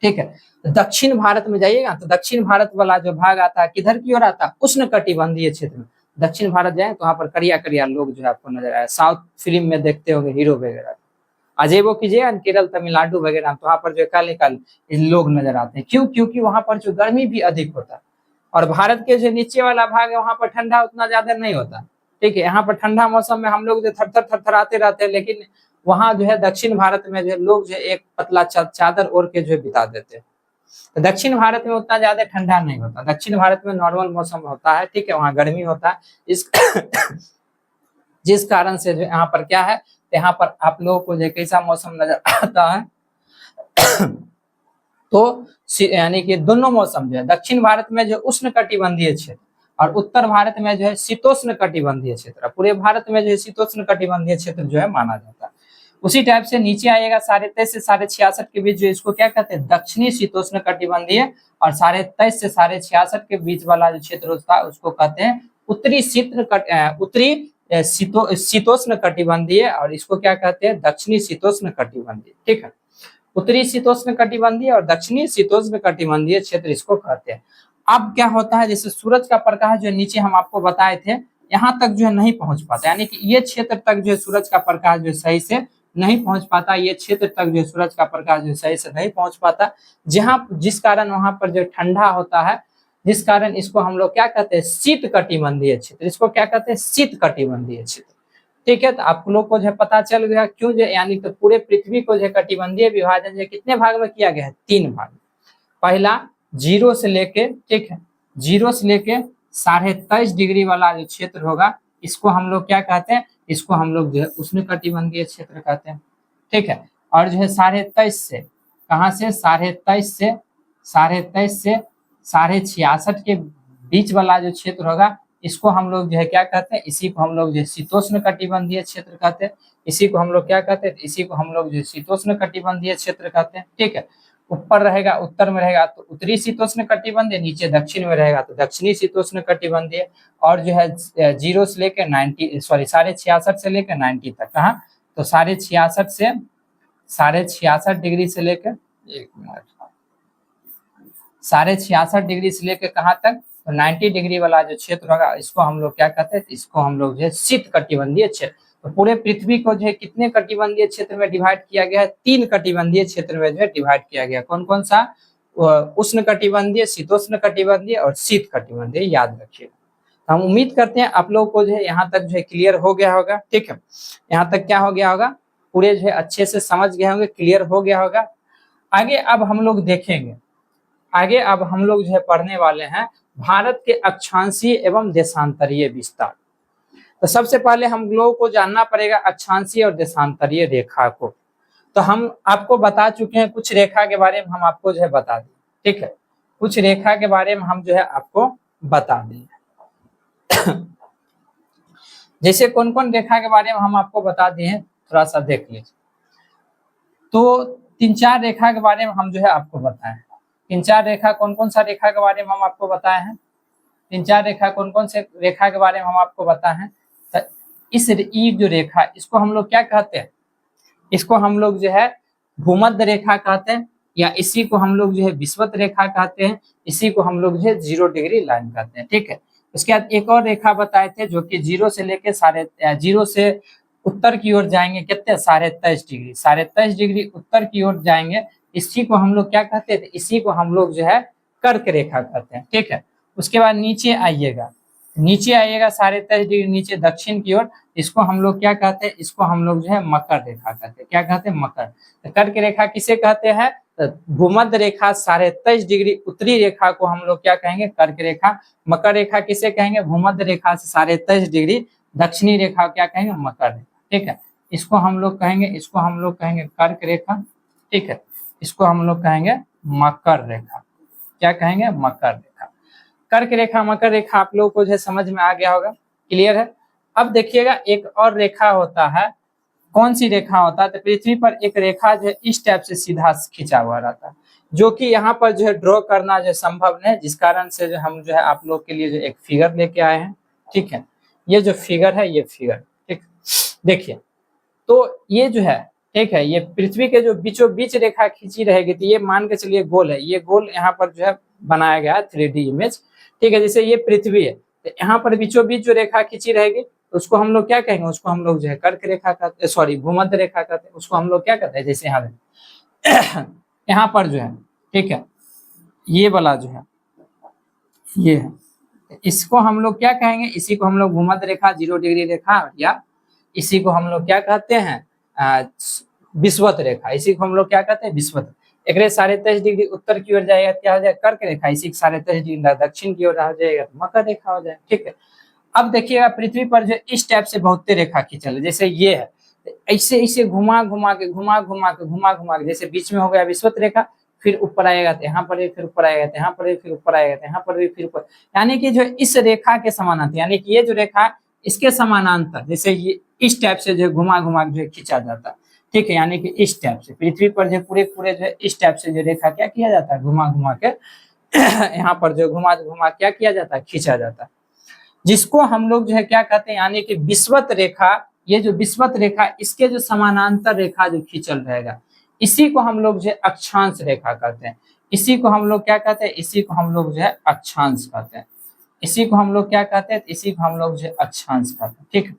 Speaker 1: ठीक है, तो दक्षिण भारत में जाइएगा तो दक्षिण भारत वाला जो भाग आता है किधर की ओर आता है, उष्ण कटिबंधीय क्षेत्र में। दक्षिण भारत जाए तो वहां पर करिया करिया लोग जो है आपको नजर आए। साउथ फिल्म में देखते होंगे हीरो वगैरह, अजेबो कीजिएगा केरल तमिलनाडु वगैरह तो वहां पर जो काले काले लोग नजर आते हैं। क्यों? क्योंकि वहां पर जो गर्मी भी अधिक होता है, और भारत के जो नीचे वाला भाग है वहां पर ठंडा उतना ज्यादा नहीं होता। ठीक है, यहाँ पर ठंडा मौसम में हम लोग जो थर थर आते रहते हैं, लेकिन वहां जो है दक्षिण भारत में जो है लोग जो एक पतला चादर ओढ़ के जो है बिता देते हैं। तो दक्षिण भारत में उतना ज्यादा ठंडा नहीं होता, दक्षिण भारत में नॉर्मल मौसम होता है। ठीक है, वहाँ गर्मी होता है, इस जिस कारण से जो यहाँ पर क्या है, यहाँ पर आप लोगों को जो कैसा मौसम नजर आता है तो यानी कि दोनों मौसम जो है दक्षिण भारत में जो उष्ण कटिबंधीय क्षेत्र और उत्तर भारत में जो है शीतोष्ण कटिबंधीय क्षेत्र, पूरे भारत में जो है शीतोष्ण कटिबंधीय क्षेत्र जो है माना जाता है। उसी टाइप से नीचे आइएगा 23.5 से 66.5 के बीच जो इसको क्या कहते हैं, दक्षिणी शीतोष्ण कटिबंधीय, और 23.5 से 66.5 के बीच वाला जो क्षेत्र होता है उसको कहते हैं उत्तरी शीतोष्ण कटिबंधीय, और इसको क्या कहते हैं, दक्षिणी शीतोष्ण कटिबंधीय। ठीक है, उत्तरी शीतोष्ण कटिबंधीय और दक्षिणी शीतोष्ण कटिबंधीय क्षेत्र इसको कहते हैं। अब क्या होता है, जैसे सूरज का प्रकाश जो नीचे हम आपको बताए थे यहाँ तक जो है नहीं पहुंच पाता, यानी कि ये क्षेत्र तक जो है सूरज का प्रकाश जो सही से नहीं पहुंच पाता, ये क्षेत्र तक जो सूरज का प्रकाश जो सही से नहीं पहुंच पाता, जहां जिस कारण वहां पर जो ठंडा होता है जिस कारण इसको हम लोग क्या कहते हैं, शीत कटिबंधीय क्षेत्र। इसको क्या कहते हैं, शीत कटिबंधीय क्षेत्र। ठीक है, तो आप लोग को जो पता चल गया क्यों जो, यानी तो पूरे पृथ्वी को जो कटिबंधीय विभाजन जो कितने भाग में किया गया है, 3 भाग। पहला 0 से लेके, ठीक है, 0 से लेके 23.5 डिग्री वाला जो क्षेत्र होगा, इसको हम लोग क्या कहते हैं, इसको हम लोग जो है उष्ण कटिबंधीय क्षेत्र कहते हैं। ठीक है, और जो है 23.5 से, कहाँ से, 23.5 से 66.5 के बीच वाला जो क्षेत्र होगा, इसको हम लोग जो है क्या कहते हैं, इसी को हम लोग जो है शीतोष्ण कटिबंधीय क्षेत्र कहते हैं। इसी को हम लोग क्या कहते हैं, इसी को हम लोग जो शीतोष्ण कटिबंधीय क्षेत्र कहते हैं। ठीक है, ऊपर रहेगा, उत्तर में रहेगा तो उत्तरी शीतोष्ण कटिबंधीय, नीचे दक्षिण में रहेगा तो दक्षिणी शीतोष्ण कटिबंधीय। और जो है 0 से लेकर 90 सॉरी 66.5 से लेकर 90 तक, कहा तो 66.5 डिग्री से लेकर, एक मिनट, 66.5 डिग्री से लेकर कहाँ तक, तो 90 डिग्री वाला जो क्षेत्र होगा, इसको हम लोग क्या कहते हैं, इसको हम लोग जो है शीत कटिबंधीय क्षेत्र। तो पूरे पृथ्वी को जो है कितने कटिबंधीय क्षेत्र में डिवाइड किया गया है, 3 कटिबंधीय क्षेत्र में जो है डिवाइड किया गया। कौन कौन सा, उष्ण कटिबंधीय, शीतोष्ण कटिबंधीय और शीत कटिबंधीय, याद रखिएगा। तो हम उम्मीद करते हैं आप लोग को जो है यहाँ तक जो है क्लियर हो गया होगा। ठीक है, यहाँ तक क्या हो गया होगा, पूरे जो है अच्छे से समझ गए होंगे, क्लियर हो गया होगा। आगे अब हम लोग देखेंगे, आगे अब हम लोग जो है पढ़ने वाले हैं भारत के अक्षांशीय एवं देशांतरीय विस्तार। तो सबसे पहले हम लोगों को जानना पड़ेगा अक्षांशीय और देशांतरीय रेखा को। तो हम आपको बता चुके हैं, कुछ रेखा के बारे में हम आपको जो है बता दें। ठीक है, कुछ रेखा के बारे में हम जो है आपको बता दें। जैसे कौन कौन रेखा के बारे में हम आपको बता दिए हैं, थोड़ा सा देख लीजिए। तो 3-4 रेखा के बारे में हम जो है आपको बताएं। 3-4 रेखा कौन कौन सा रेखा के बारे में हम आपको बताए हैं, 3-4 रेखा कौन कौन से रेखा के बारे में हम आपको बताए हैं। तो इस जो रेखा, इसको हम लोग क्या कहते हैं, इसको हम लोग जो है भूमध्य रेखा कहते हैं, या इसी को हम लोग जो है विषुवत रेखा कहते हैं, इसी को हम लोग जो है 0 डिग्री लाइन कहते हैं। ठीक है, उसके बाद एक और रेखा बताए थे जो कि 0 से लेके 0 से उत्तर की ओर जाएंगे, कितने, 23.5 डिग्री, 23.5 डिग्री उत्तर की ओर जाएंगे, इसी को हम लोग क्या कहते हैं, इसी को हम लोग जो है कर्क रेखा कहते हैं। ठीक है, उसके बाद नीचे आइएगा, 23.5 डिग्री नीचे दक्षिण की ओर, इसको हम लोग क्या कहते हैं, इसको हम लोग जो है मकर रेखा कहते हैं। क्या कहते हैं, मकर। तो कर्क रेखा किसे कहते हैं, तो भूमध्य रेखा 23.5 डिग्री उत्तरी रेखा को हम लोग क्या कहेंगे, कर्क रेखा। मकर रेखा किसे कहेंगे, भूमध्य रेखा से 23.5 डिग्री दक्षिणी रेखा क्या कहेंगे, मकर रेखा। ठीक है, इसको हम लोग कहेंगे, इसको हम लोग कहेंगे कर्क रेखा। ठीक है, इसको हम लोग कहेंगे मकर रेखा। क्या कहेंगे, मकर रेखा। कर्क रेखा, मकर रेखा आप लोगों को जो है समझ में आ गया होगा, क्लियर है। अब देखिएगा एक और रेखा होता है, कौन सी रेखा होता है, तो पृथ्वी पर एक रेखा जो है इस टाइप से सीधा खिंचा हुआ रहता है, जो कि यहाँ पर जो है ड्रॉ करना जो संभव नहीं, जिस कारण से जो हम जो है आप लोग के लिए जो एक फिगर लेके आए हैं। ठीक है, ये जो फिगर है, ये फिगर, ठीक, देखिए, तो ये जो है, ठीक है, ये पृथ्वी के जो बीचों बीच रेखा खींची रहेगी, तो ये मान के चलिए गोल है, ये गोल यहाँ पर जो है बनाया गया है 3D इमेज। ठीक है, जैसे ये पृथ्वी है, तो यहाँ पर बीचों बीच जो रेखा खींची रहेगी, तो उसको हम लोग क्या कहेंगे, उसको हम लोग जो है कर्क रेखा कहते हैं, सॉरी भूमध्य रेखा कहते हैं, उसको हम लोग क्या कहते हैं, जैसे यहाँ पर जो है, ठीक है, ये वाला जो है, ये है, इसको हम लोग क्या कहेंगे, इसी को हम लोग भूमध्य रेखा 0 डिग्री रेखा, या इसी को हम लोग क्या कहते हैं, विषुवत रेखा। इसी को हम लोग क्या कहते हैं, विषुवत। एक 23.5 डिग्री उत्तर की ओर जाएगा, क्या हो जाएगा, कर्क रेखा। इसी 23.5 डिग्री दक्षिण की ओर हो जाएगा, मकर रेखा हो जाएगा। ठीक है, अब देखिएगा पृथ्वी पर जो इस टाइप से बहुत रेखा खींचल है, जैसे ये है, ऐसे ऐसे घुमा घुमा के जैसे बीच में हो गया विषुवत रेखा, फिर ऊपर आएगा तो यहाँ पर, फिर ऊपर आएगा तो यहाँ पर, फिर ऊपर आएगा तो यहाँ पर, फिर ऊपर, यानी कि जो इस रेखा के समानांतर, यानी कि ये जो रेखा इसके समानांतर, जैसे ये इस टाइप से जो घुमा घुमा जो खींचा जाता है। ठीक है, यानी कि इस टाइप से पृथ्वी पर जो पूरे जो है इस टाइप से जो रेखा क्या किया जाता है, घुमा घुमा के यहाँ पर जो घुमा घुमा क्या किया जाता है, खींचा जाता है, जिसको हम लोग जो है क्या कहते हैं, यानी कि विषुवत रेखा। ये जो विषुवत रेखा, इसके जो समानांतर रेखा जो खींचल रहेगा, इसी को हम लोग जो है अक्षांश रेखा कहते हैं। इसी को हम लोग क्या कहते हैं, इसी को हम लोग जो है अक्षांश कहते हैं। इसी को हम लोग क्या कहते हैं, इसी को हम लोग जो है अक्षांश कहते हैं। ठीक है,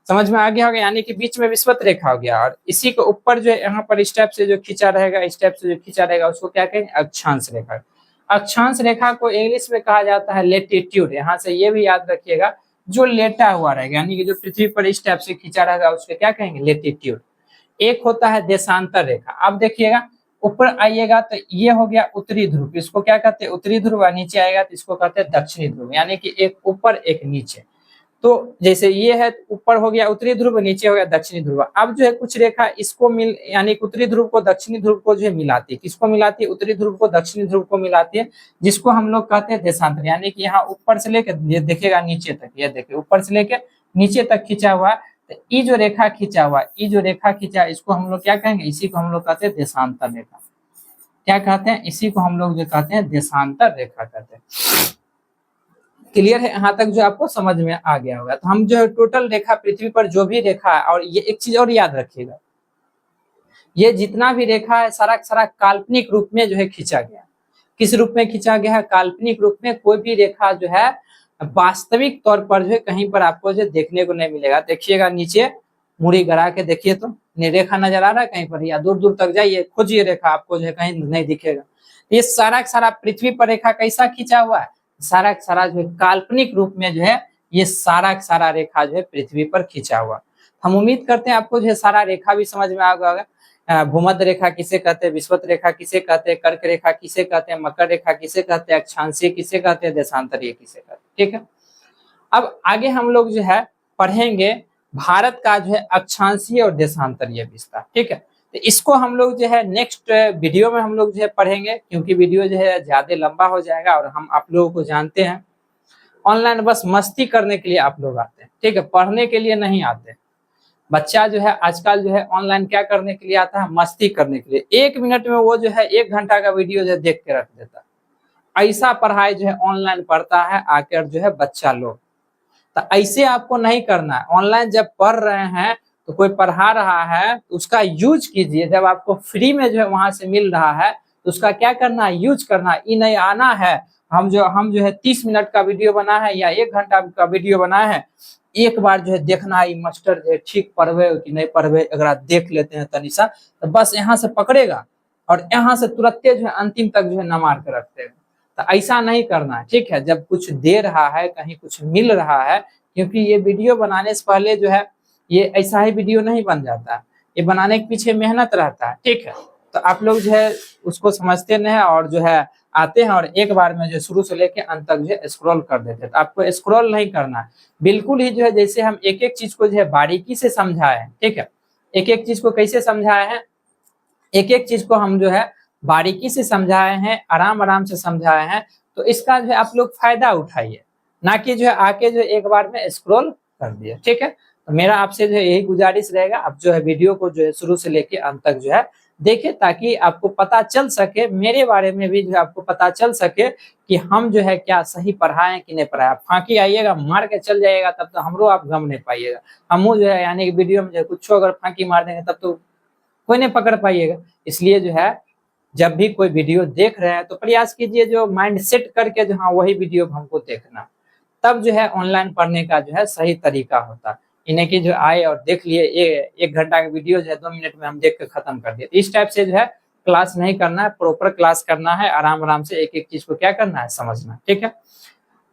Speaker 1: समझ में आ गया होगा, यानी कि बीच में विषुवत रेखा हो गया, और इसी के ऊपर जो है यहाँ पर इस टाइप से जो खींचा रहेगा, इस टाइप से जो खींचा रहेगा, उसको क्या कहेंगे, अक्षांश रेखा। अक्षांश रेखा को इंग्लिश में कहा जाता है लेटिट्यूड। यहाँ से ये भी याद रखिएगा, जो लेटा हुआ रहेगा यानी कि जो पृथ्वी पर इस टाइप से खींचा रहेगा उसको क्या कहेंगे, लेटिट्यूड। एक होता है देशांतर रेखा। अब देखिएगा ऊपर आइएगा तो ये हो गया उत्तरी ध्रुव, इसको क्या कहते हैं, उत्तरी ध्रुव। नीचे आएगा तो इसको कहते हैं दक्षिणी ध्रुव, यानी कि एक ऊपर एक नीचे। तो जैसे ये है ऊपर हो गया उत्तरी ध्रुव, नीचे हो गया दक्षिणी ध्रुव। अब जो है कुछ रेखा इसको मिल यानी उत्तरी ध्रुव को दक्षिणी ध्रुव को जो है मिलाती है। किसको मिलाती है, उत्तरी ध्रुव को दक्षिणी ध्रुव को मिलाती है, जिसको हम लोग कहते हैं देशांतर। यानी कि यहाँ ऊपर से लेकर ये देखिएगा नीचे तक, ये देखिए ऊपर से लेकर नीचे तक खींचा हुआ है। तो ये जो रेखा खींचा हुआ, ये जो रेखा खींचा, इसको हम लोग क्या कहेंगे, इसी को हम लोग कहते हैं देशांतर रेखा। क्या कहते हैं, इसी को हम लोग जो कहते हैं देशांतर रेखा कहते हैं। क्लियर है, यहाँ तक जो आपको समझ में आ गया होगा। तो हम जो है टोटल रेखा पृथ्वी पर जो भी रेखा है, और ये एक चीज और याद रखिएगा, ये जितना भी रेखा है सारा सारा काल्पनिक रूप में जो है खींचा गया। किस रूप में खींचा गया है, काल्पनिक रूप में। कोई भी रेखा जो है वास्तविक तौर पर जो है कहीं पर आपको जो देखने को नहीं मिलेगा। देखिएगा नीचे मुड़ी गड़ा के देखिए तो रेखा नजर आ रहा है कहीं पर, या दूर दूर तक जाइए खोजिए रेखा, आपको जो है कहीं नहीं दिखेगा। ये सारा सारा पृथ्वी पर रेखा कैसा खींचा हुआ है, सारा सारा जो है काल्पनिक रूप में जो है ये सारा सारा रेखा जो है पृथ्वी पर खींचा हुआ। हम उम्मीद करते हैं आपको जो है सारा रेखा भी समझ में आ गया होगा। भूमध्य रेखा किसे कहते हैं, विषुवत रेखा किसे कहते हैं, कर्क रेखा किसे कहते हैं, मकर रेखा किसे कहते हैं, अक्षांशीय किसे कहते हैं, देशांतरीय किसे कहते हैं। ठीक है, अब आगे हम लोग जो है पढ़ेंगे भारत का जो है अक्षांशीय और देशांतरीय विस्तार। ठीक है, तो इसको हम लोग जो है नेक्स्ट वीडियो में हम लोग जो है पढ़ेंगे, क्योंकि वीडियो जो है ज्यादा लंबा हो जाएगा। और हम आप लोगों को जानते हैं ऑनलाइन बस मस्ती करने के लिए आप लोग आते हैं, ठीक है, पढ़ने के लिए नहीं आते। बच्चा जो है आजकल जो है ऑनलाइन क्या करने के लिए आता है, मस्ती करने के लिए। 1 मिनट में वो जो है 1 घंटा का वीडियो जो है देख के रख देता है। ऐसा पढ़ाई जो है ऑनलाइन पढ़ता है आकर जो है बच्चा लोग। तो ऐसे आपको नहीं करना है। ऑनलाइन जब पढ़ रहे हैं तो कोई पढ़ा रहा है तो उसका यूज कीजिए। जब आपको फ्री में जो है वहां से मिल रहा है तो उसका क्या करना है, यूज करना है। ये नहीं आना है हम जो है 30 मिनट का वीडियो बना है या 1 घंटा का वीडियो बना है, एक बार जो है देखना है मास्टर जो है ठीक पढ़वे कि नहीं पढ़वे, अगर आप देख लेते हैं तनिषा तो बस यहाँ से पकड़ेगा और यहाँ से तुरंत जो है अंतिम तक जो है न मार कर रखते हैं। तो ऐसा नहीं करना है, ठीक है। जब कुछ दे रहा है, कहीं कुछ मिल रहा है, क्योंकि ये वीडियो बनाने से पहले जो है ये ऐसा ही वीडियो नहीं बन जाता, ये बनाने के पीछे मेहनत रहता है, ठीक है। तो आप लोग जो है उसको समझते नहीं और जो है आते हैं और एक बार में जो शुरू से लेके अंत तक जो है स्क्रॉल कर देते हैं। तो आपको स्क्रॉल नहीं करना है, बिल्कुल ही जो है जैसे हम एक एक चीज को जो है बारीकी से समझाए हैं, ठीक है। एक एक चीज को कैसे समझाए हैं, एक एक चीज को हम जो है बारीकी से समझाए हैं, आराम आराम से समझाए हैं। तो इसका जो है आप लोग फायदा उठाइए, ना कि जो है आके जो एक बार में स्क्रॉल कर दिया, ठीक है। तो मेरा आपसे जो है यही गुजारिश रहेगा, आप जो है वीडियो को जो है शुरू से लेके अंत तक जो है देखें, ताकि आपको पता चल सके, मेरे बारे में भी जो है आपको पता चल सके कि हम जो है क्या सही पढ़ाएं कि नहीं पढ़ाएं। आप फांकी आइएगा मार के चल जाइएगा तब तो हमरो आप गम नहीं पाइएगा। हम जो है यानी कि वीडियो में जो कुछ अगर फांकी मार देंगे तब तो कोई नहीं पकड़ पाइएगा। इसलिए जो है जब भी कोई वीडियो देख रहे हैं तो प्रयास कीजिए जो माइंड सेट करके जो हाँ वही वीडियो हमको देखना, तब जो है ऑनलाइन पढ़ने का जो है सही तरीका होता है। इन्हें की जो आए और देख लिए 1 घंटा का वीडियो जो है 2 मिनट में हम देख कर खत्म कर दिए, इस टाइप से जो है क्लास नहीं करना है, प्रॉपर क्लास करना है, आराम आराम से एक एक चीज को क्या करना है, समझना, ठीक है।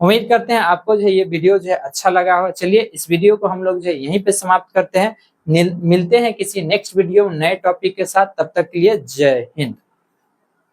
Speaker 1: उम्मीद करते हैं आपको जो है ये वीडियो जो है अच्छा लगा हो। चलिए इस वीडियो को हम लोग जो है यहीं पे समाप्त करते हैं, मिलते हैं किसी नेक्स्ट वीडियो में नए टॉपिक के साथ। तब तक के लिए जय हिंद।